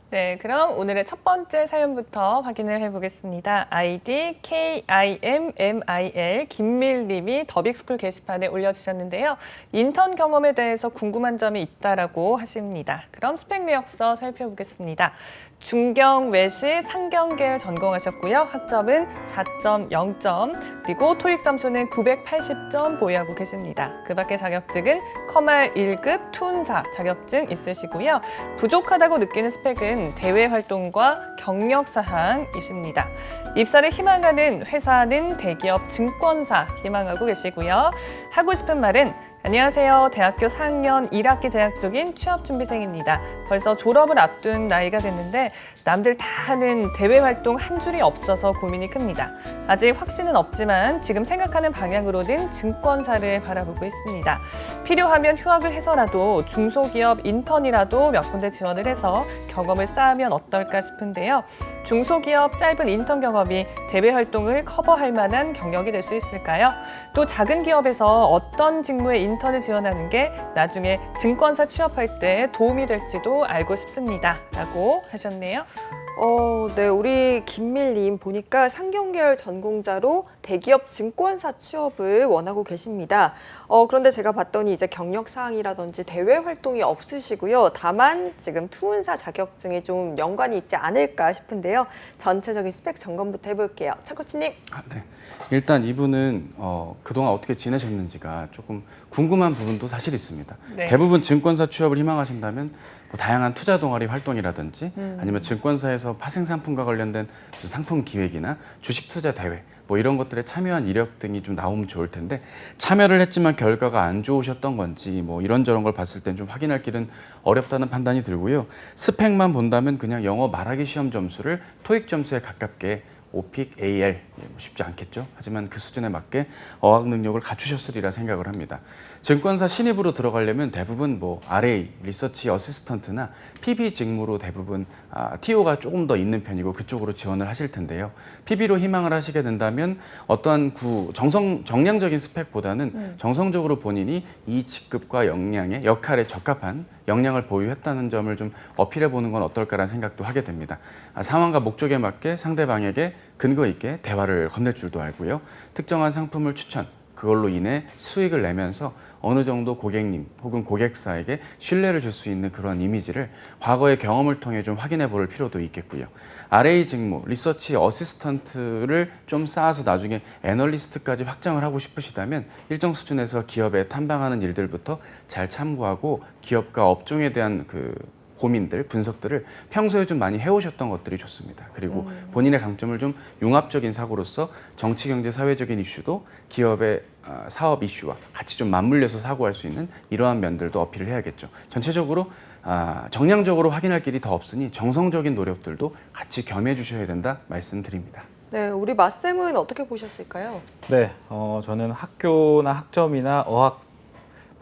네, 그럼 오늘의 첫 번째 사연부터 확인을 해보겠습니다. 아이디 KIMMIL 김밀님이 더빅스쿨 게시판에 올려주셨는데요. 인턴 경험에 대해서 궁금한 점이 있다라고 하십니다. 그럼 스펙 내역서 살펴보겠습니다. 중경 외시 상경계를 전공하셨고요. 학점은 4.0점, 그리고 토익 점수는 980점 보유하고 계십니다. 그 밖에 자격증은 커말 1급 투운사 자격증 있으시고요. 부족하다고 느끼는 스펙은 대외 활동과 경력 사항이십니다. 입사를 희망하는 회사는 대기업 증권사 희망하고 계시고요. 하고 싶은 말은 안녕하세요. 대학교 4학년 1학기 재학 중인 취업준비생입니다. 벌써 졸업을 앞둔 나이가 됐는데 남들 다 하는 대외 활동 한 줄이 없어서 고민이 큽니다. 아직 확신은 없지만 지금 생각하는 방향으로는 증권사를 바라보고 있습니다. 필요하면 휴학을 해서라도 중소기업 인턴이라도 몇 군데 지원을 해서 경험을 쌓으면 어떨까 싶은데요. 중소기업 짧은 인턴 경험이 대외 활동을 커버할 만한 경력이 될 수 있을까요? 또 작은 기업에서 어떤 직무에 인턴을 지원하는 게 나중에 증권사 취업할 때 도움이 될지도 알고 싶습니다. 라고 하셨네요. 네, 우리 김밀님 보니까 상경계열 전공자로 대기업 증권사 취업을 원하고 계십니다. 그런데 제가 봤더니 이제 경력 사항이라든지 대외 활동이 없으시고요. 다만 지금 투운사 자격증이 좀 연관이 있지 않을까 싶은데요. 전체적인 스펙 점검부터 해볼게요. 차코치님. 네. 일단 이분은 그동안 어떻게 지내셨는지가 조금 궁금한 부분도 사실 있습니다. 네. 대부분 증권사 취업을 희망하신다면 뭐 다양한 투자 동아리 활동이라든지 아니면 증권사에서 파생 상품과 관련된 무슨 상품 기획이나 주식 투자 대회 뭐 이런 것들에 참여한 이력 등이 좀 나오면 좋을 텐데 참여를 했지만 결과가 안 좋으셨던 건지 뭐 이런저런 걸 봤을 땐 좀 확인할 길은 어렵다는 판단이 들고요. 스펙만 본다면 그냥 영어 말하기 시험 점수를 토익 점수에 가깝게 오픽 AL 쉽지 않겠죠. 하지만 그 수준에 맞게 어학 능력을 갖추셨으리라 생각을 합니다. 증권사 신입으로 들어가려면 대부분 뭐 RA, 리서치 어시스턴트나 PB 직무로 대부분 TO가 조금 더 있는 편이고 그쪽으로 지원을 하실 텐데요. PB로 희망을 하시게 된다면 어떠한 정량적인 스펙보다는 정성적으로 본인이 이 직급과 역할에 적합한 역량을 보유했다는 점을 좀 어필해 보는 건 어떨까라는 생각도 하게 됩니다. 상황과 목적에 맞게 상대방에게 근거 있게 대화를 건넬 줄도 알고요. 특정한 상품을 추천, 그걸로 인해 수익을 내면서 어느 정도 고객님 혹은 고객사에게 신뢰를 줄 수 있는 그런 이미지를 과거의 경험을 통해 좀 확인해 볼 필요도 있겠고요. RA 직무, 리서치 어시스턴트를 좀 쌓아서 나중에 애널리스트까지 확장을 하고 싶으시다면 일정 수준에서 기업에 탐방하는 일들부터 잘 참고하고 기업과 업종에 대한 고민들, 분석들을 평소에 좀 많이 해오셨던 것들이 좋습니다. 그리고 본인의 강점을 좀 융합적인 사고로서 정치, 경제, 사회적인 이슈도 기업의 사업 이슈와 같이 좀 맞물려서 사고할 수 있는 이러한 면들도 어필을 해야겠죠. 전체적으로 정량적으로 확인할 길이 더 없으니 정성적인 노력들도 같이 겸해 주셔야 된다 말씀드립니다. 네, 우리 맞쌤은 어떻게 보셨을까요? 네, 저는 학교나 학점이나 어학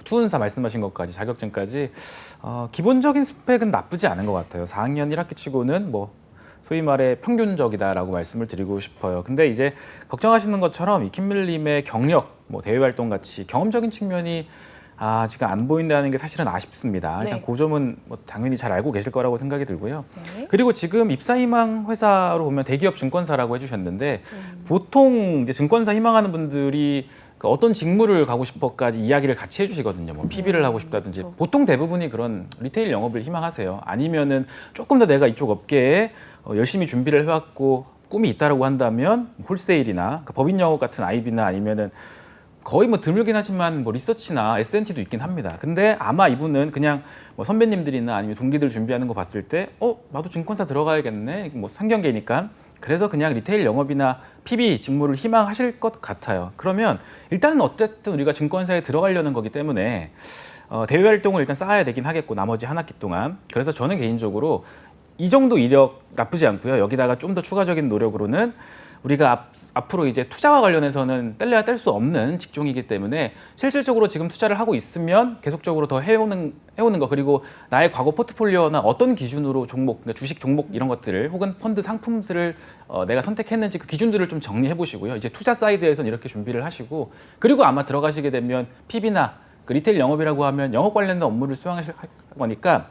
투운사 말씀하신 것까지 자격증까지 기본적인 스펙은 나쁘지 않은 것 같아요. 4학년 1학기 치고는 뭐 소위 말해 평균적이다라고 말씀을 드리고 싶어요. 근데 이제 걱정하시는 것처럼 이 김밀님의 경력, 뭐 대외 활동 같이 경험적인 측면이 지금 안 보인다는 게 사실은 아쉽습니다. 일단 네. 그 점은 뭐 당연히 잘 알고 계실 거라고 생각이 들고요. 네. 그리고 지금 입사 희망 회사로 보면 대기업 증권사라고 해주셨는데 보통 이제 증권사 희망하는 분들이 어떤 직무를 가고 싶어까지 이야기를 같이 해주시거든요. 뭐 PB를 하고 싶다든지 그렇죠. 보통 대부분이 그런 리테일 영업을 희망하세요. 아니면은 조금 더 내가 이쪽 업계에 열심히 준비를 해왔고 꿈이 있다라고 한다면 홀세일이나 법인 영업 같은 IB나 아니면은 거의 뭐 드물긴 하지만 뭐 리서치나 S&T도 있긴 합니다. 근데 아마 이분은 그냥 뭐 선배님들이나 아니면 동기들 준비하는 거 봤을 때 나도 증권사 들어가야겠네. 뭐 상경계니까. 그래서 그냥 리테일 영업이나 PB 직무를 희망하실 것 같아요. 그러면 일단은 어쨌든 우리가 증권사에 들어가려는 거기 때문에 대외 활동을 일단 쌓아야 되긴 하겠고 나머지 한 학기 동안. 그래서 저는 개인적으로 이 정도 이력 나쁘지 않고요. 여기다가 좀 더 추가적인 노력으로는 우리가 앞으로 이제 투자와 관련해서는 뗄래야 뗄 수 없는 직종이기 때문에 실질적으로 지금 투자를 하고 있으면 계속적으로 더 해오는 거, 그리고 나의 과거 포트폴리오나 어떤 기준으로 종목, 그러니까 주식 종목 이런 것들을 혹은 펀드 상품들을 내가 선택했는지 그 기준들을 좀 정리해 보시고요. 이제 투자 사이드에서는 이렇게 준비를 하시고, 그리고 아마 들어가시게 되면 PB나 그 리테일 영업이라고 하면 영업 관련된 업무를 수행하실 거니까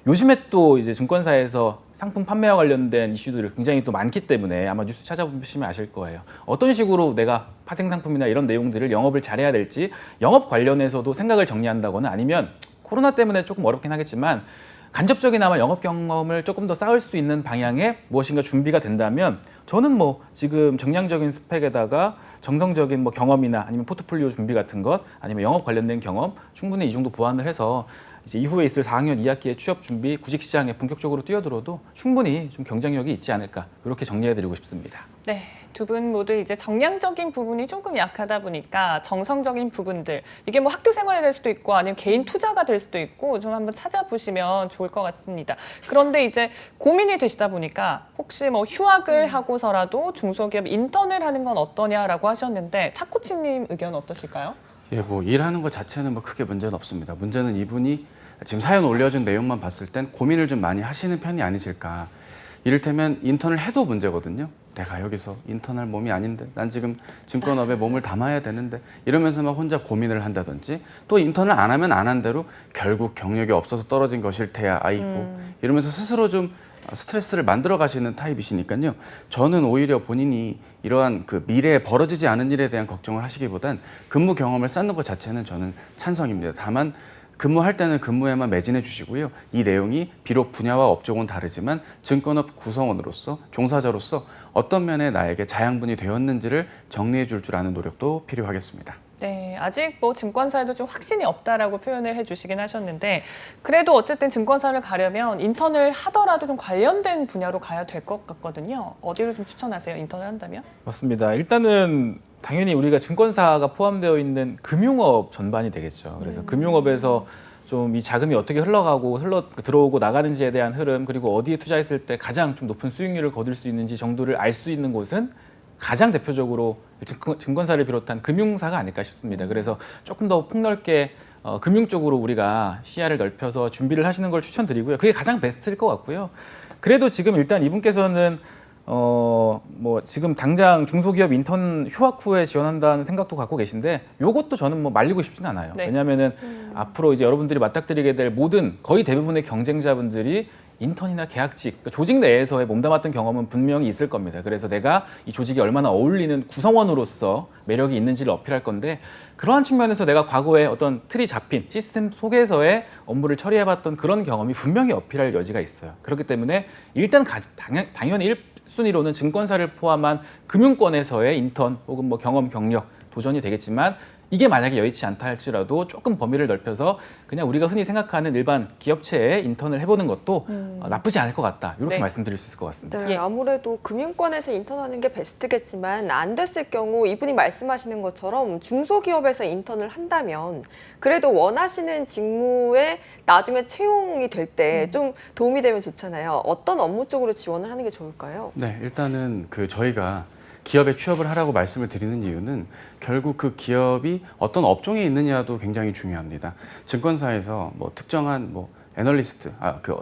요즘에 또 이제 증권사에서 상품 판매와 관련된 이슈들이 굉장히 또 많기 때문에 아마 뉴스 찾아보시면 아실 거예요. 어떤 식으로 내가 파생 상품이나 이런 내용들을 영업을 잘해야 될지 영업 관련해서도 생각을 정리한다거나 아니면 코로나 때문에 조금 어렵긴 하겠지만 간접적이나마 영업 경험을 조금 더 쌓을 수 있는 방향의 무엇인가 준비가 된다면 저는 뭐 지금 정량적인 스펙에다가 정성적인 뭐 경험이나 아니면 포트폴리오 준비 같은 것 아니면 영업 관련된 경험 충분히 이 정도 보완을 해서 이제 이후에 있을 4학년 2학기의 취업 준비 구직 시장에 본격적으로 뛰어들어도 충분히 좀 경쟁력이 있지 않을까 이렇게 정리해드리고 싶습니다. 네, 두 분 모두 이제 정량적인 부분이 조금 약하다 보니까 정성적인 부분들 이게 뭐 학교 생활이 될 수도 있고 아니면 개인 투자가 될 수도 있고 좀 한번 찾아보시면 좋을 것 같습니다. 그런데 이제 고민이 되시다 보니까 혹시 뭐 휴학을 하고서라도 중소기업 인턴을 하는 건 어떠냐라고 하셨는데 차코치님 의견 어떠실까요? 예, 뭐 일하는 것 자체는 뭐 크게 문제는 없습니다. 문제는 이분이 지금 사연 올려준 내용만 봤을 땐 고민을 좀 많이 하시는 편이 아니실까. 이를테면 인턴을 해도 문제거든요. 내가 여기서 인턴할 몸이 아닌데 난 지금 증권업에 몸을 담아야 되는데 이러면서 막 혼자 고민을 한다든지 또 인턴을 안 하면 안 한 대로 결국 경력이 없어서 떨어진 것일 테야 아이고 이러면서 스스로 좀 스트레스를 만들어 가시는 타입이시니까요. 저는 오히려 본인이 이러한 그 미래에 벌어지지 않은 일에 대한 걱정을 하시기보단 근무 경험을 쌓는 것 자체는 저는 찬성입니다. 다만 근무할 때는 근무에만 매진해 주시고요. 이 내용이 비록 분야와 업종은 다르지만 증권업 구성원으로서 종사자로서 어떤 면에 나에게 자양분이 되었는지를 정리해 줄 아는 노력도 필요하겠습니다. 네, 아직 뭐 증권사에도 좀 확신이 없다라고 표현을 해주시긴 하셨는데 그래도 어쨌든 증권사를 가려면 인턴을 하더라도 좀 관련된 분야로 가야 될 것 같거든요. 어디를 좀 추천하세요? 인턴을 한다면? 맞습니다. 일단은 당연히 우리가 증권사가 포함되어 있는 금융업 전반이 되겠죠. 그래서 금융업에서 좀 이 자금이 어떻게 흘러가고 들어오고 나가는지에 대한 흐름 그리고 어디에 투자했을 때 가장 좀 높은 수익률을 거둘 수 있는지 정도를 알 수 있는 곳은 가장 대표적으로 증권사를 비롯한 금융사가 아닐까 싶습니다. 그래서 조금 더 폭넓게 금융 쪽으로 우리가 시야를 넓혀서 준비를 하시는 걸 추천드리고요. 그게 가장 베스트일 것 같고요. 그래도 지금 일단 이분께서는 뭐 지금 당장 중소기업 인턴 휴학 후에 지원한다는 생각도 갖고 계신데 요것도 저는 뭐 말리고 싶지는 않아요. 네. 왜냐하면은 앞으로 이제 여러분들이 맞닥뜨리게 될 모든 거의 대부분의 경쟁자분들이 인턴이나 계약직, 그러니까 조직 내에서의 몸담았던 경험은 분명히 있을 겁니다. 그래서 내가 이 조직이 얼마나 어울리는 구성원으로서 매력이 있는지를 어필할 건데 그러한 측면에서 내가 과거에 어떤 틀이 잡힌 시스템 속에서의 업무를 처리해봤던 그런 경험이 분명히 어필할 여지가 있어요. 그렇기 때문에 일단 당연히 1순위로는 증권사를 포함한 금융권에서의 인턴 혹은 뭐 경험, 경력, 도전이 되겠지만 이게 만약에 여의치 않다 할지라도 조금 범위를 넓혀서 그냥 우리가 흔히 생각하는 일반 기업체에 인턴을 해보는 것도 나쁘지 않을 것 같다. 이렇게 네. 말씀드릴 수 있을 것 같습니다. 네, 예. 아무래도 금융권에서 인턴하는 게 베스트겠지만 안 됐을 경우 이분이 말씀하시는 것처럼 중소기업에서 인턴을 한다면 그래도 원하시는 직무에 나중에 채용이 될 때 좀 도움이 되면 좋잖아요. 어떤 업무 쪽으로 지원을 하는 게 좋을까요? 네, 일단은 저희가 기업에 취업을 하라고 말씀을 드리는 이유는 결국 그 기업이 어떤 업종에 있느냐도 굉장히 중요합니다. 증권사에서 뭐 특정한 뭐 애널리스트,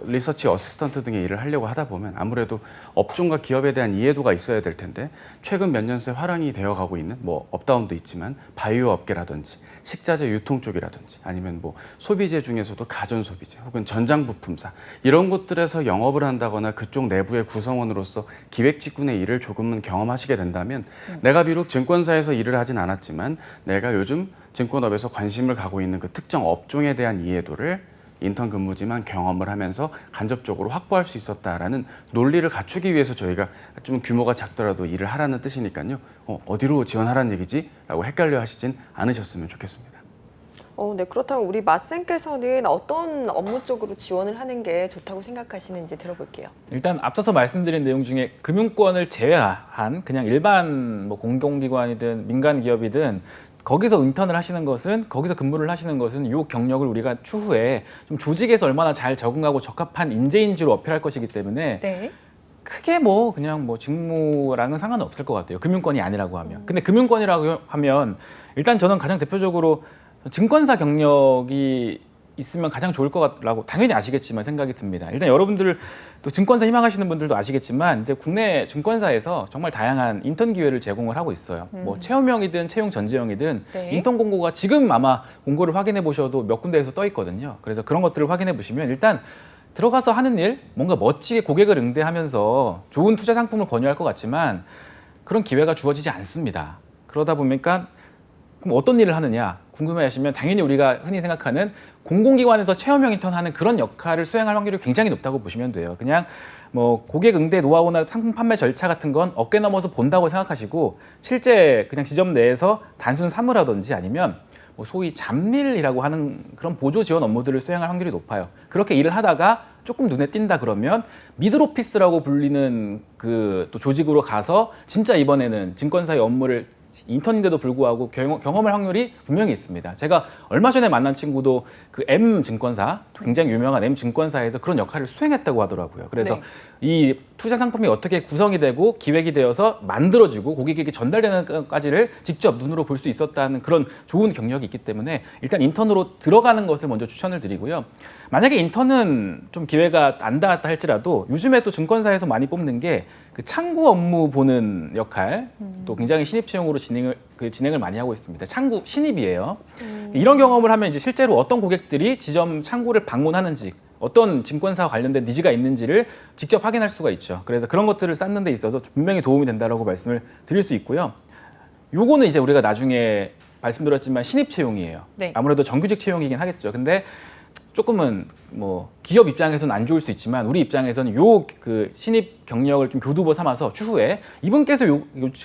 리서치 어시스턴트 등의 일을 하려고 하다 보면 아무래도 업종과 기업에 대한 이해도가 있어야 될 텐데 최근 몇 년 새 화랑이 되어가고 있는 뭐 업다운도 있지만 바이오 업계라든지 식자재 유통 쪽이라든지 아니면 뭐 소비재 중에서도 가전 소비재 혹은 전장 부품사 이런 곳들에서 영업을 한다거나 그쪽 내부의 구성원으로서 기획직군의 일을 조금은 경험하시게 된다면 내가 비록 증권사에서 일을 하진 않았지만 내가 요즘 증권업에서 관심을 가고 있는 그 특정 업종에 대한 이해도를 인턴 근무지만 경험을 하면서 간접적으로 확보할 수 있었다라는 논리를 갖추기 위해서 저희가 좀 규모가 작더라도 일을 하라는 뜻이니까요. 어디로 지원하라는 얘기지? 라고 헷갈려 하시진 않으셨으면 좋겠습니다. 네, 그렇다면 우리 맛쌤께서는 어떤 업무 쪽으로 지원을 하는 게 좋다고 생각하시는지 들어볼게요. 일단 앞서서 말씀드린 내용 중에 금융권을 제외한 그냥 일반 뭐 공공기관이든 민간 기업이든 거기서 인턴을 하시는 것은 거기서 근무를 하시는 것은 이 경력을 우리가 추후에 좀 조직에서 얼마나 잘 적응하고 적합한 인재인지로 어필할 것이기 때문에 네. 크게 뭐 그냥 뭐 직무랑은 상관은 없을 것 같아요. 금융권이 아니라고 하면. 근데 금융권이라고 하면 일단 저는 가장 대표적으로 증권사 경력이 있으면 가장 좋을 것 같라고 당연히 아시겠지만 생각이 듭니다. 일단 여러분들 또 증권사 희망하시는 분들도 아시겠지만 이제 국내 증권사에서 정말 다양한 인턴 기회를 제공을 하고 있어요. 뭐 채용형이든 채용 전지형이든 네. 인턴 공고가 지금 아마 공고를 확인해 보셔도 몇 군데에서 떠 있거든요. 그래서 그런 것들을 확인해 보시면 일단 들어가서 하는 일, 뭔가 멋지게 고객을 응대하면서 좋은 투자 상품을 권유할 것 같지만 그런 기회가 주어지지 않습니다. 그러다 보니까 그럼 어떤 일을 하느냐 궁금해하시면 당연히 우리가 흔히 생각하는 공공기관에서 체험형 인턴하는 그런 역할을 수행할 확률이 굉장히 높다고 보시면 돼요. 그냥 뭐 고객 응대 노하우나 상품 판매 절차 같은 건 어깨 넘어서 본다고 생각하시고 실제 그냥 지점 내에서 단순 사무라든지 아니면 뭐 소위 잡일이라고 하는 그런 보조 지원 업무들을 수행할 확률이 높아요. 그렇게 일을 하다가 조금 눈에 띈다 그러면 미들오피스라고 불리는 그 또 조직으로 가서 진짜 이번에는 증권사의 업무를 인턴인데도 불구하고 경험할 확률이 분명히 있습니다. 제가 얼마 전에 만난 친구도 그 M증권사, 굉장히 유명한 M증권사에서 그런 역할을 수행했다고 하더라고요. 그래서 네. 이 투자 상품이 어떻게 구성이 되고 기획이 되어서 만들어지고 고객에게 전달되는 것까지를 직접 눈으로 볼 수 있었다는 그런 좋은 경력이 있기 때문에 일단 인턴으로 들어가는 것을 먼저 추천을 드리고요. 만약에 인턴은 좀 기회가 안 닿았다 할지라도 요즘에 또 증권사에서 많이 뽑는 게 그 창구 업무 보는 역할, 또 굉장히 신입 채용으로 진행을 많이 하고 있습니다. 창구 신입이에요. 이런 경험을 하면 이제 실제로 어떤 고객들이 지점 창구를 방문하는지, 어떤 증권사와 관련된 니즈가 있는지를 직접 확인할 수가 있죠. 그래서 그런 것들을 쌓는 데 있어서 분명히 도움이 된다라고 말씀을 드릴 수 있고요. 요거는 이제 우리가 나중에 말씀드렸지만 신입 채용이에요. 네. 아무래도 정규직 채용이긴 하겠죠. 근데 조금은 뭐 기업 입장에서는 안 좋을 수 있지만 우리 입장에서는 요 그 신입 경력을 좀 교두보 삼아서 추후에 이분께서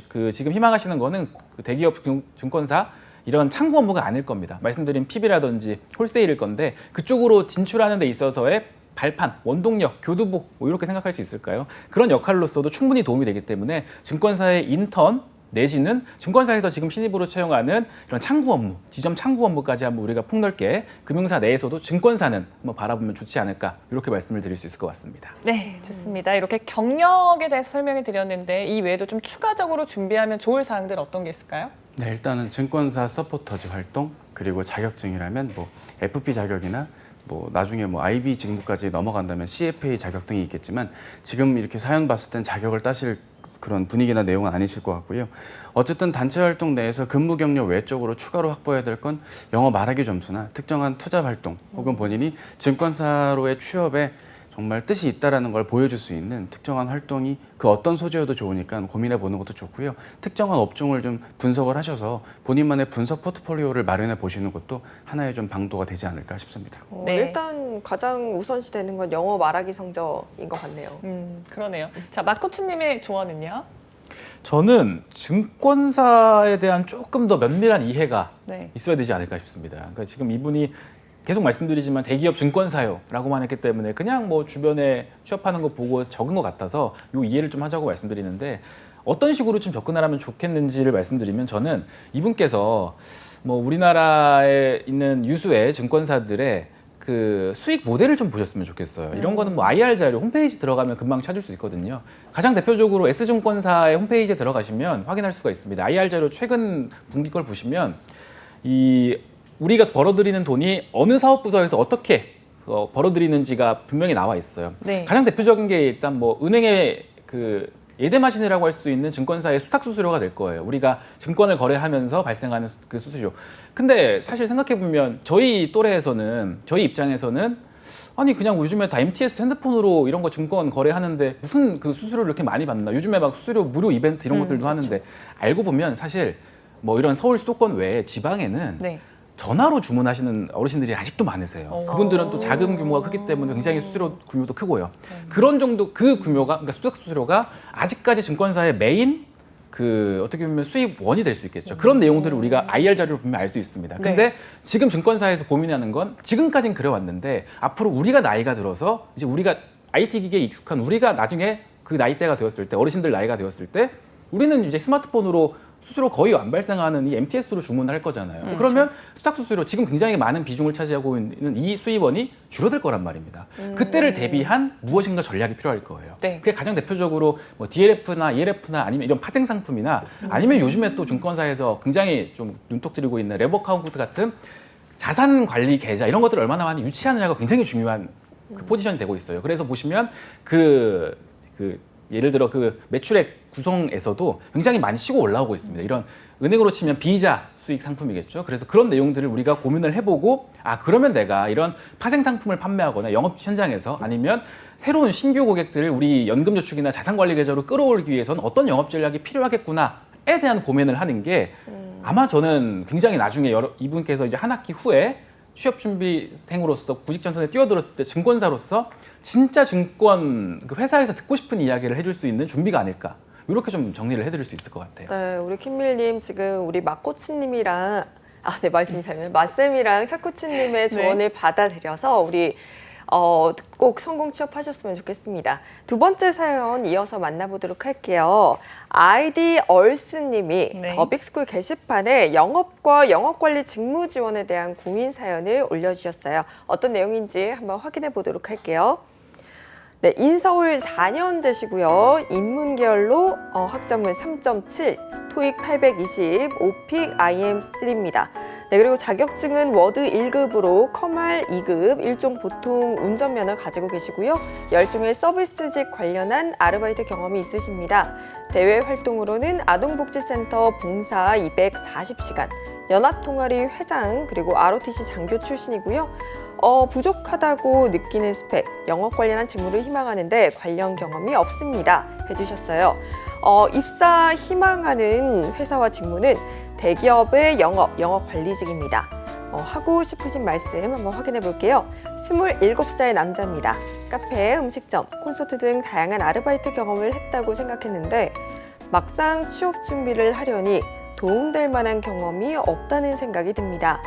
그 지금 희망하시는 거는 그 대기업 증권사 이런 창구 업무가 아닐 겁니다. 말씀드린 PB라든지 홀세일일 건데 그쪽으로 진출하는 데 있어서의 발판, 원동력, 교두보 뭐 이렇게 생각할 수 있을까요? 그런 역할로서도 충분히 도움이 되기 때문에 증권사의 인턴 내지는 증권사에서 지금 신입으로 채용하는 이런 창구 업무, 지점 창구 업무까지 한번 우리가 폭넓게 금융사 내에서도 증권사는 한번 바라보면 좋지 않을까 이렇게 말씀을 드릴 수 있을 것 같습니다. 네, 좋습니다. 이렇게 경력에 대해서 설명해 드렸는데 이 외에도 좀 추가적으로 준비하면 좋을 사항들 어떤 게 있을까요? 네, 일단은 증권사 서포터즈 활동 그리고 자격증이라면 뭐 FP 자격이나 뭐 나중에 뭐 IB 직무까지 넘어간다면 CFA 자격 등이 있겠지만 지금 이렇게 사연 봤을 땐 자격을 따실 그런 분위기나 내용은 아니실 것 같고요. 어쨌든 단체 활동 내에서 근무 경력 외적으로 추가로 확보해야 될 건 영어 말하기 점수나 특정한 투자 활동 혹은 본인이 증권사로의 취업에 정말 뜻이 있다라는 걸 보여줄 수 있는 특정한 활동이 그 어떤 소재여도 좋으니까 고민해 보는 것도 좋고요. 특정한 업종을 좀 분석을 하셔서 본인만의 분석 포트폴리오를 마련해 보시는 것도 하나의 좀 방도가 되지 않을까 싶습니다. 네. 일단 가장 우선시 되는 건 영어 말하기 성적인 것 같네요. 그러네요. 자, 마코츠님의 조언은요? 저는 증권사에 대한 조금 더 면밀한 이해가 네. 있어야 되지 않을까 싶습니다. 그러니까 지금 이분이 계속 말씀드리지만 대기업 증권사요라고만 했기 때문에 그냥 뭐 주변에 취업하는 거 보고 적은 것 같아서 요 이해를 좀 하자고 말씀드리는데 어떤 식으로 좀 접근하면 좋겠는지를 말씀드리면 저는 이분께서 뭐 우리나라에 있는 유수의 증권사들의 그 수익 모델을 좀 보셨으면 좋겠어요. 이런 거는 뭐 IR 자료 홈페이지 들어가면 금방 찾을 수 있거든요. 가장 대표적으로 S증권사의 홈페이지에 들어가시면 확인할 수가 있습니다. IR 자료 최근 분기 걸 보시면 우리가 벌어들이는 돈이 어느 사업 부서에서 어떻게 벌어들이는지가 분명히 나와 있어요. 네. 가장 대표적인 게 일단 뭐 은행의 그 예대마진이라고 할 수 있는 증권사의 수탁 수수료가 될 거예요. 우리가 증권을 거래하면서 발생하는 그 수수료. 근데 사실 생각해 보면 저희 또래에서는 저희 입장에서는 아니 그냥 요즘에 다 MTS 핸드폰으로 이런 거 증권 거래하는데 무슨 그 수수료를 이렇게 많이 받나? 요즘에 막 수수료 무료 이벤트 이런 것들도 하는데 알고 보면 사실 뭐 이런 서울 수도권 외에 지방에는 네. 전화로 주문하시는 어르신들이 아직도 많으세요. 그분들은 또 자금 규모가 크기 때문에 굉장히 수수료 규모도 크고요. 그런 정도 그 규모가 그러니까 수석 수수료가 아직까지 증권사의 메인 그 어떻게 보면 수입원이 될 수 있겠죠. 그런 내용들을 우리가 IR 자료를 보면 알 수 있습니다. 근데 네. 지금 증권사에서 고민하는 건 지금까지는 그래왔는데 앞으로 우리가 나이가 들어서 이제 우리가 IT 기기에 익숙한 우리가 나중에 그 나이대가 되었을 때 어르신들 나이가 되었을 때 우리는 이제 스마트폰으로 수수료 거의 안 발생하는 이 MTS로 주문을 할 거잖아요. 그러면 수탁 수수료 지금 굉장히 많은 비중을 차지하고 있는 이 수입원이 줄어들 거란 말입니다. 그때를 대비한 무엇인가 전략이 필요할 거예요. 네. 그게 가장 대표적으로 뭐 DLF나 ELF나 아니면 이런 파생 상품이나 아니면 요즘에 또 증권사에서 굉장히 좀 눈독 들이고 있는 레버 카운트 같은 자산 관리 계좌 이런 것들을 얼마나 많이 유치하느냐가 굉장히 중요한 그 포지션이 되고 있어요. 그래서 보시면 예를 들어 그 매출액 구성에서도 굉장히 많이 치고 올라오고 있습니다. 이런 은행으로 치면 비이자 수익 상품이겠죠. 그래서 그런 내용들을 우리가 고민을 해보고 그러면 내가 이런 파생 상품을 판매하거나 영업 현장에서 아니면 새로운 신규 고객들을 우리 연금저축이나 자산관리 계좌로 끌어올리기 위해서는 어떤 영업 전략이 필요하겠구나에 대한 고민을 하는 게 아마 저는 굉장히 나중에 이분께서 이제 한 학기 후에 취업준비생으로서 구직전선에 뛰어들었을 때 증권사로서 진짜 증권 그 회사에서 듣고 싶은 이야기를 해줄 수 있는 준비가 아닐까. 이렇게 좀 정리를 해드릴 수 있을 것 같아요. 네, 우리 김밀님 지금 우리 마코치님이랑 네, 말씀 잘해요. 마쌤이랑 차코치님의 조언을 받아들여서 우리 꼭 성공 취업하셨으면 좋겠습니다. 두 번째 사연 이어서 만나보도록 할게요. 아이디 얼스님이 네. 더빅스쿨 게시판에 영업과 영업관리 직무 지원에 대한 고민 사연을 올려주셨어요. 어떤 내용인지 한번 확인해 보도록 할게요. 네, 인서울 4년제시고요. 인문계열로 학점은 3.7, 토익 820, 오픽 IM3입니다. 네, 그리고 자격증은 워드 1급으로 커말 2급, 일종 보통 운전면허 가지고 계시고요. 10종의 서비스직 관련한 아르바이트 경험이 있으십니다. 대외 활동으로는 아동복지센터 봉사 240시간, 연합동아리 회장, 그리고 ROTC 장교 출신이고요. 부족하다고 느끼는 스펙, 영업 관련한 직무를 희망하는데 관련 경험이 없습니다. 해주셨어요. 입사 희망하는 회사와 직무는 대기업의 영업관리직입니다. 하고 싶으신 말씀 한번 확인해 볼게요. 27살 남자입니다. 카페, 음식점, 콘서트 등 다양한 아르바이트 경험을 했다고 생각했는데 막상 취업 준비를 하려니 도움될 만한 경험이 없다는 생각이 듭니다.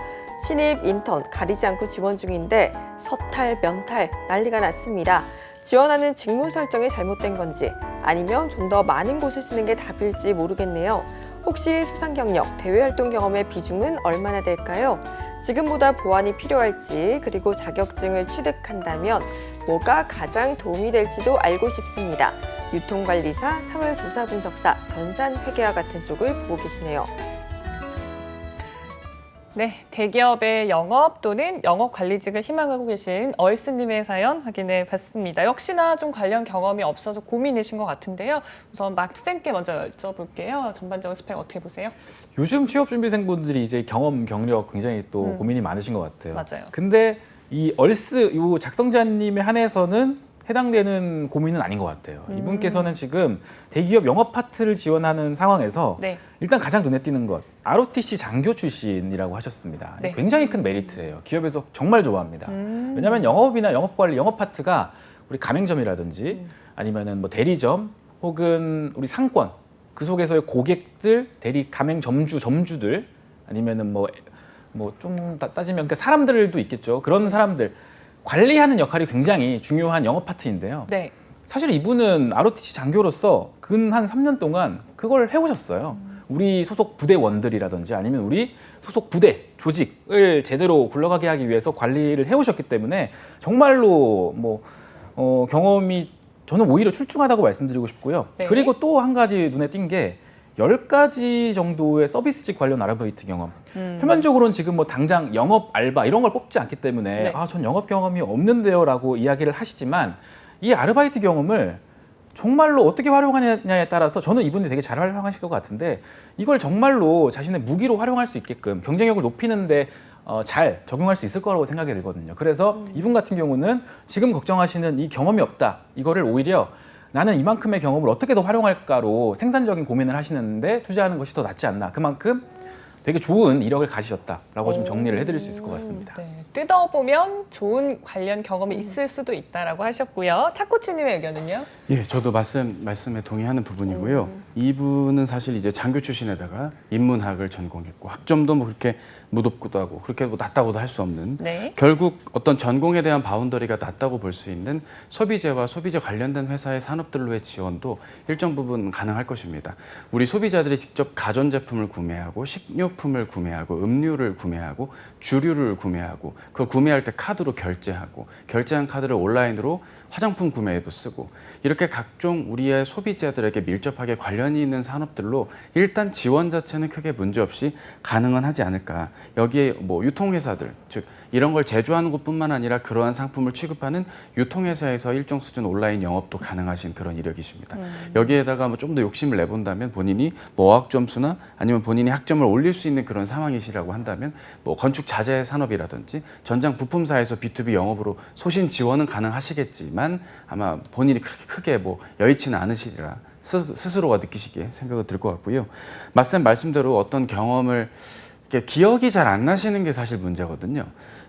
신입, 인턴 가리지 않고 지원 중인데 서탈, 면탈 난리가 났습니다. 지원하는 직무 설정이 잘못된 건지 아니면 좀 더 많은 곳을 쓰는 게 답일지 모르겠네요. 혹시 수상 경력, 대외 활동 경험의 비중은 얼마나 될까요? 지금보다 보완이 필요할지, 그리고 자격증을 취득한다면 뭐가 가장 도움이 될지도 알고 싶습니다. 유통관리사, 사회조사분석사, 전산회계와 같은 쪽을 보고 계시네요. 네, 대기업의 영업 또는 영업관리직을 희망하고 계신 얼스님의 사연 확인해 봤습니다. 역시나 좀 관련 경험이 없어서 고민이신 것 같은데요. 우선 막쌤께 먼저 여쭤볼게요. 전반적인 스펙 어떻게 보세요? 요즘 취업준비생분들이 이제 경험, 경력 굉장히 또 고민이 많으신 것 같아요. 맞아요. 근데 이 얼스, 요 작성자님에 한해서는 해당되는 고민은 아닌 것 같아요. 이분께서는 지금 대기업 영업 파트를 지원하는 상황에서 네. 일단 가장 눈에 띄는 것, ROTC 장교 출신이라고 하셨습니다. 네. 굉장히 큰 메리트예요. 기업에서 정말 좋아합니다. 왜냐하면 영업이나 영업관리, 영업 파트가 우리 가맹점이라든지 아니면은 뭐 대리점 혹은 우리 상권 그 속에서의 고객들, 대리 가맹점주, 점주들 아니면은 뭐 좀 따지면 그 사람들도 있겠죠. 그런 사람들 관리하는 역할이 굉장히 중요한 영업 파트인데요. 네. 사실 이분은 ROTC 장교로서 근 한 3년 동안 그걸 해오셨어요. 우리 소속 부대원들이라든지 아니면 우리 소속 부대, 조직을 제대로 굴러가게 하기 위해서 관리를 해오셨기 때문에 정말로 경험이 저는 오히려 출중하다고 말씀드리고 싶고요. 네. 그리고 또 한 가지 눈에 띈 게 10가지 정도의 서비스직 관련 아르바이트 경험. 표면적으로는 지금 당장 영업 알바 이런 걸 뽑지 않기 때문에 네. 전 영업 경험이 없는데요 라고 이야기를 하시지만 이 아르바이트 경험을 정말로 어떻게 활용하느냐에 따라서 저는 이분이 되게 잘 활용하실 것 같은데 이걸 정말로 자신의 무기로 활용할 수 있게끔 경쟁력을 높이는데 잘 적용할 수 있을 거라고 생각이 들거든요. 그래서 이분 같은 경우는 지금 걱정하시는 이 경험이 없다. 이거를 오히려 나는 이만큼의 경험을 어떻게 더 활용할까로 생산적인 고민을 하시는데 투자하는 것이 더 낫지 않나. 그만큼 되게 좋은 이력을 가지셨다라고 좀 정리를 해드릴 수 있을 것 같습니다. 네, 뜯어보면 좋은 관련 경험이 있을 수도 있다라고 하셨고요. 차코치님의 의견은요? 예, 저도 말씀에 동의하는 부분이고요. 이분은 사실 이제 장교 출신에다가 인문학을 전공했고 학점도 그렇게 무덥고도 하고 그렇게 낮다고도 할 수 없는 네. 결국 어떤 전공에 대한 바운더리가 낮다고 볼 수 있는 소비재와 소비재 관련된 회사의 산업들로의 지원도 일정 부분 가능할 것입니다. 우리 소비자들이 직접 가전제품을 구매하고 식료품을 구매하고 음료를 구매하고 주류를 구매하고 그걸 구매할 때 카드로 결제하고 결제한 카드를 온라인으로 화장품 구매 앱을 쓰고 이렇게 각종 우리의 소비자들에게 밀접하게 관련이 있는 산업들로 일단 지원 자체는 크게 문제없이 가능은 하지 않을까. 여기에 뭐 유통회사들, 즉 이런 걸 제조하는 곳뿐만 아니라 그러한 상품을 취급하는 유통회사에서 일정 수준 온라인 영업도 가능하신 그런 이력이십니다. 여기에다가 뭐 좀 더 욕심을 내본다면 본인이 뭐 어학 점수나 아니면 본인이 학점을 올릴 수 있는 그런 상황이시라고 한다면 뭐 건축 자재 산업이라든지 전장 부품사에서 B2B 영업으로 소신 지원은 가능하시겠지만 아마 본인이 그렇게 크게 뭐 여의치는 않으시리라 스스로가 느끼시기에 생각이 들 것 같고요. 맞선 말씀대로 어떤 경험을 이렇게 기억이 잘 안 나시는 게 사실 문제거든요.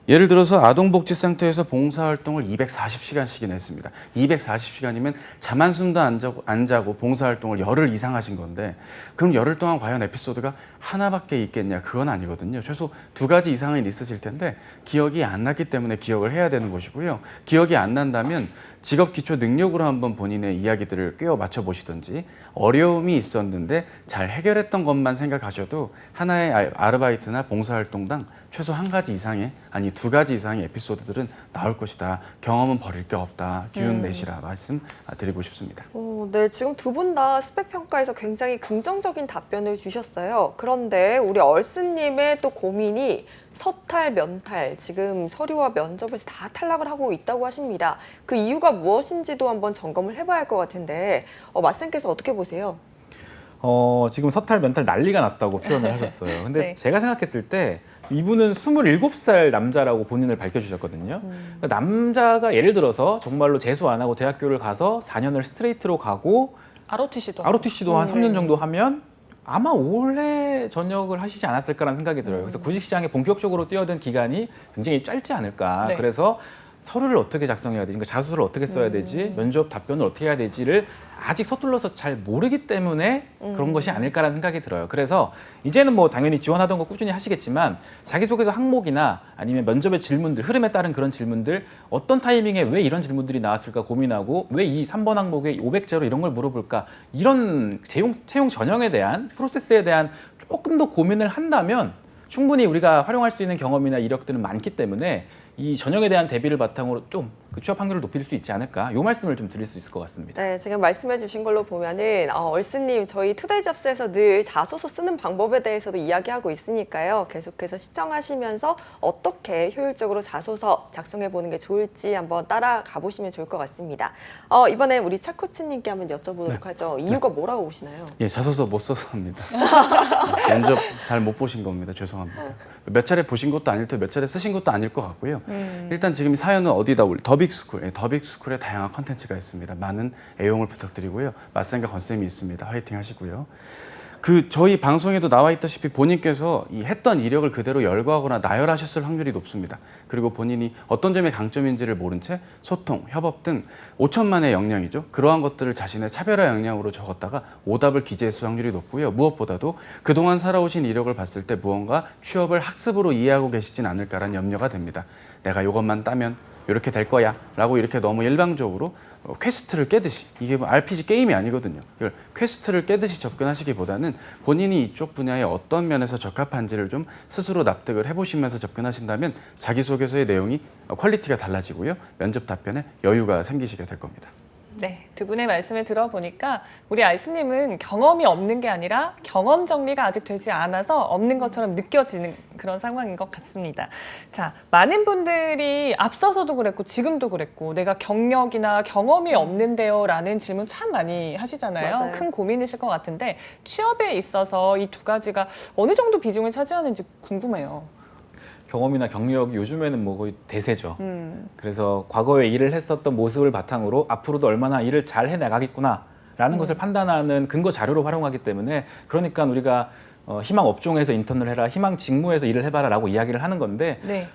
예를 들어서 아동복지센터에서 봉사활동을 240시간씩이나 했습니다. 240시간이면 잠 한숨도 안 자고 봉사활동을 열흘 이상 하신 건데 그럼 열흘 동안 과연 에피소드가 하나밖에 있겠냐? 그건 아니거든요. 최소 2가지 이상은 있으실 텐데 기억이 안 났기 때문에 기억을 해야 되는 것이고요. 기억이 안 난다면 직업기초 능력으로 한번 본인의 이야기들을 꿰어 맞춰보시든지 어려움이 있었는데 잘 해결했던 것만 생각하셔도 하나의 아르바이트나 봉사활동당 최소 1가지 이상의 아니 2가지 이상의 에피소드들은 나올 것이다. 경험은 버릴 게 없다. 기운 내시라 말씀 드리고 싶습니다. 네, 지금 두 분 다 스펙 평가에서 굉장히 긍정적인 답변을 주셨어요. 그런데 우리 얼스님의 또 고민이 서탈, 면탈, 지금 서류와 면접에서 다 탈락을 하고 있다고 하십니다. 그 이유가 무엇인지도 한번 점검을 해봐야 할 것 같은데 맞쌤께서 어떻게 보세요? 지금 서탈, 면탈 난리가 났다고 표현을 하셨어요. 근데 네. 제가 생각했을 때 이분은 27살 남자라고 본인을 밝혀주셨거든요. 그러니까 남자가 예를 들어서 정말로 재수 안 하고 대학교를 가서 4년을 스트레이트로 가고 ROTC도 한 3년 정도 하면 아마 올해 전역을 하시지 않았을까라는 생각이 들어요. 그래서 구직시장에 본격적으로 뛰어든 기간이 굉장히 짧지 않을까. 네. 그래서 서류를 어떻게 작성해야 되지, 그러니까 자소서를 어떻게 써야 되지, 면접 답변을 어떻게 해야 되지를 아직 서툴러서 잘 모르기 때문에 그런 것이 아닐까라는 생각이 들어요. 그래서 이제는 뭐 당연히 지원하던 거 꾸준히 하시겠지만 자기소개서 항목이나 아니면 면접의 질문들, 흐름에 따른 그런 질문들 어떤 타이밍에 왜 이런 질문들이 나왔을까 고민하고 왜 이 3번 항목에 500제로 이런 걸 물어볼까 이런 채용 전형에 대한 프로세스에 대한 조금 더 고민을 한다면 충분히 우리가 활용할 수 있는 경험이나 이력들은 많기 때문에 이 전형에 대한 대비를 바탕으로 좀 그 취업 확률을 높일 수 있지 않을까? 이 말씀을 좀 드릴 수 있을 것 같습니다. 네, 지금 말씀해 주신 걸로 보면은 얼스님 저희 투데이잡스에서 늘 자소서 쓰는 방법에 대해서도 이야기하고 있으니까요. 계속해서 시청하시면서 어떻게 효율적으로 자소서 작성해 보는 게 좋을지 한번 따라가 보시면 좋을 것 같습니다. 이번에 우리 차코치님께 한번 여쭤보도록 하죠. 이유가 뭐라고 보시나요? 예, 자소서 못 써서 합니다. 면접 잘 못 보신 겁니다. 죄송합니다. 몇 차례 보신 것도 아닐 테고 몇 차례 쓰신 것도 아닐 것 같고요. 일단 지금 이 사연은 어디다 올리? 더빅스쿨, 더빅스쿨에 다양한 컨텐츠가 있습니다. 많은 애용을 부탁드리고요. 맞쌤과 건쌤이 있습니다. 화이팅 하시고요. 저희 방송에도 나와 있다시피 본인께서 이 했던 이력을 그대로 열거하거나 나열하셨을 확률이 높습니다. 그리고 본인이 어떤 점이 강점인지를 모른 채 소통, 협업 등 5천만의 역량이죠. 그러한 것들을 자신의 차별화 역량으로 적었다가 오답을 기재했을 확률이 높고요. 무엇보다도 그동안 살아오신 이력을 봤을 때 무언가 취업을 학습으로 이해하고 계시진 않을까라는 염려가 됩니다. 내가 이것만 따면 이렇게 될 거야 라고 이렇게 너무 일방적으로 퀘스트를 깨듯이, 이게 뭐 RPG 게임이 아니거든요. 이걸 퀘스트를 깨듯이 접근하시기보다는 본인이 이쪽 분야에 어떤 면에서 적합한지를 좀 스스로 납득을 해보시면서 접근하신다면 자기소개서의 내용이 퀄리티가 달라지고요. 면접 답변에 여유가 생기시게 될 겁니다. 네, 두 분의 말씀을 들어보니까 우리 알스님은 경험이 없는 게 아니라 경험 정리가 아직 되지 않아서 없는 것처럼 느껴지는 그런 상황인 것 같습니다. 자, 많은 분들이 앞서서도 그랬고 지금도 그랬고 내가 경력이나 경험이 없는데요 라는 질문 참 많이 하시잖아요. 맞아요. 큰 고민이실 것 같은데 취업에 있어서 이 2가지가 어느 정도 비중을 차지하는지 궁금해요. 경험이나 경력이 요즘에는 뭐 거의 대세죠. 그래서 과거에 일을 했었던 모습을 바탕으로 앞으로도 얼마나 일을 잘 해나가겠구나라는 것을 판단하는 근거 자료로 활용하기 때문에 그러니까 우리가 희망 업종에서 인턴을 해라, 희망 직무에서 일을 해봐라라고 이야기를 하는 건데 네.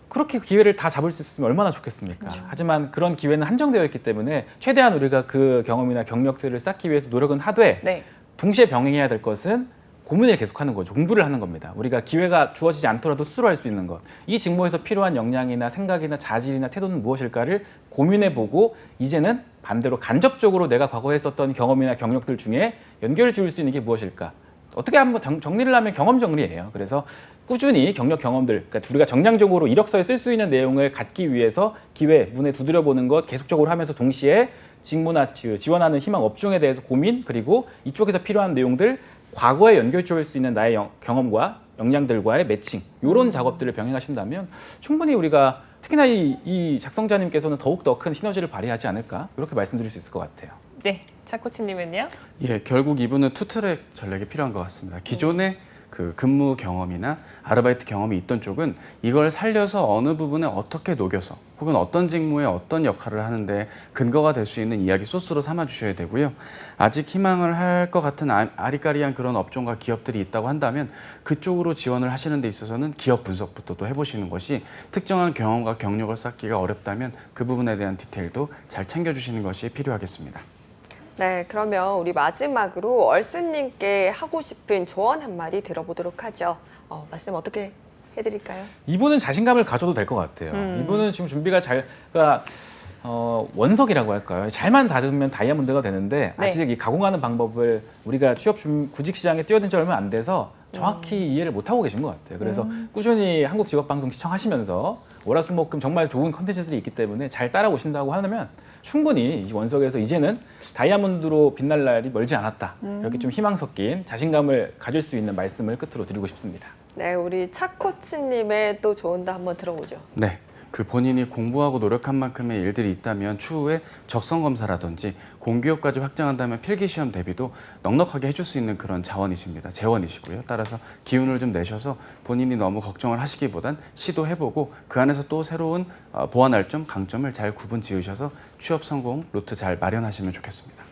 그렇게 기회를 다 잡을 수 있으면 얼마나 좋겠습니까? 하지만 그런 기회는 한정되어 있기 때문에 최대한 우리가 그 경험이나 경력들을 쌓기 위해서 노력은 하되 네. 동시에 병행해야 될 것은 고민을 계속하는 거죠. 공부를 하는 겁니다. 우리가 기회가 주어지지 않더라도 스스로 할 수 있는 것. 이 직무에서 필요한 역량이나 생각이나 자질이나 태도는 무엇일까를 고민해보고 이제는 반대로 간접적으로 내가 과거에 했었던 경험이나 경력들 중에 연결을 지을 수 있는 게 무엇일까. 어떻게 한번 정리를 하면 경험 정리예요. 그래서 꾸준히 경력 경험들, 그러니까 우리가 정량적으로 이력서에 쓸 수 있는 내용을 갖기 위해서 기회, 문에 두드려보는 것 계속적으로 하면서 동시에 직무나 지원하는 희망 업종에 대해서 고민, 그리고 이쪽에서 필요한 내용들 과거에 연결 수 있는 나의 경험과 역량들과의 매칭, 이런 작업들을 병행하신다면 충분히 우리가 특히나 이 작성자님께서는 더욱더 큰 시너지를 발휘하지 않을까, 이렇게 말씀드릴 수 있을 것 같아요. 네, 차코치님은요? 예, 결국 이분은 투트랙 전략이 필요한 것 같습니다. 기존에 그 근무 경험이나 아르바이트 경험이 있던 쪽은 이걸 살려서 어느 부분에 어떻게 녹여서 혹은 어떤 직무에 어떤 역할을 하는데 근거가 될 수 있는 이야기 소스로 삼아 주셔야 되고요. 아직 희망을 할 것 같은 아리까리한 그런 업종과 기업들이 있다고 한다면 그쪽으로 지원을 하시는 데 있어서는 기업 분석부터 또 해보시는 것이 특정한 경험과 경력을 쌓기가 어렵다면 그 부분에 대한 디테일도 잘 챙겨주시는 것이 필요하겠습니다. 네, 그러면 우리 마지막으로 얼슨님께 하고 싶은 조언 한마디 들어보도록 하죠. 말씀 어떻게 해드릴까요? 이분은 자신감을 가져도 될 것 같아요. 이분은 지금 준비가 그러니까 원석이라고 할까요? 잘만 다듬으면 다이아몬드가 되는데 네. 아직 이 가공하는 방법을 우리가 구직 시장에 뛰어든 지 얼마 안 돼서 정확히 이해를 못하고 계신 것 같아요. 그래서 꾸준히 한국직업방송 시청하시면서 월화수목금 정말 좋은 컨텐츠들이 있기 때문에 잘 따라오신다고 하면 충분히 이 원석에서 이제는 다이아몬드로 빛날 날이 멀지 않았다. 이렇게 좀 희망 섞인 자신감을 가질 수 있는 말씀을 끝으로 드리고 싶습니다. 네, 우리 차코치님의 또 조언도 한번 들어보죠. 네. 그 본인이 공부하고 노력한 만큼의 일들이 있다면 추후에 적성 검사라든지 공기업까지 확장한다면 필기시험 대비도 넉넉하게 해줄 수 있는 그런 자원이십니다. 재원이시고요. 따라서 기운을 좀 내셔서 본인이 너무 걱정을 하시기보단 시도해보고 그 안에서 또 새로운 보완할 점, 강점을 잘 구분 지으셔서 취업 성공 루트 잘 마련하시면 좋겠습니다.